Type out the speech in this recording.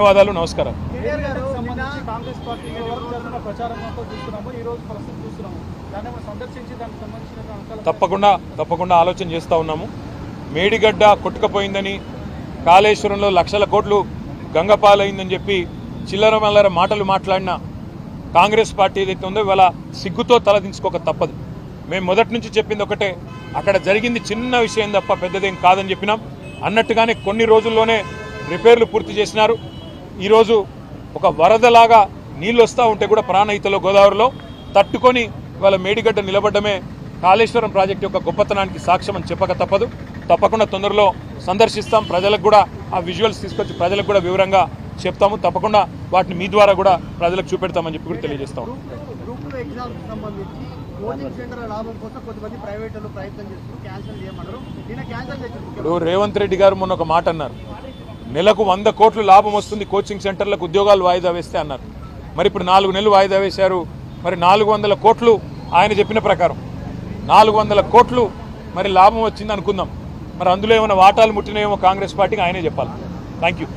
ధన్యవాదాలు. నమస్కారం. తప్పకుండా ఆలోచన చేస్తూ ఉన్నాము. మేడిగడ్డ కొట్టుకుపోయిందని, కాళేశ్వరంలో లక్షల కోట్లు గంగపాలైందని చెప్పి చిల్లర మల్లర మాటలు మాట్లాడిన కాంగ్రెస్ పార్టీ ఏదైతే ఉందో ఇవాళ సిగ్గుతో తలదించుకోక తప్పదు. మేము మొదటి నుంచి చెప్పింది ఒకటే, అక్కడ జరిగింది చిన్న విషయం తప్ప పెద్దదేం కాదని చెప్పినాం. అన్నట్టుగానే కొన్ని రోజుల్లోనే రిపేర్లు పూర్తి చేసినారు. ఈరోజు ఒక వరదలాగా నీళ్ళు వస్తూ ఉంటే కూడా ప్రాణహితలో గోదావరిలో తట్టుకొని ఇవాళ మేడిగడ్డ నిలబడ్డమే కాళేశ్వరం ప్రాజెక్టు యొక్క గొప్పతనానికి సాక్ష్యం అని చెప్పక తప్పదు. తప్పకుండా తొందరలో సందర్శిస్తాం. ప్రజలకు కూడా ఆ విజువల్స్ తీసుకొచ్చి ప్రజలకు కూడా వివరంగా చెప్తాము. తప్పకుండా వాటిని మీ ద్వారా కూడా ప్రజలకు చూపెడతామని చెప్పి కూడా తెలియజేస్తాం. ఇప్పుడు రేవంత్ రెడ్డి గారు మొన్న ఒక మాట అన్నారు, నెలకు 100 కోట్లు లాభం వస్తుంది కోచింగ్ సెంటర్లకు ఉద్యోగాలు వాయిదా వేస్తే అన్నారు. మరి ఇప్పుడు 4 నెలలు వాయిదా వేశారు. మరి 400 కోట్లు ఆయన చెప్పిన ప్రకారం 400 కోట్లు మరి లాభం వచ్చింది అనుకుందాం. మరి అందులో ఏమైనా వాటాలు ముట్టినాయేమో కాంగ్రెస్ పార్టీకి ఆయనే చెప్పాలి. Thank you.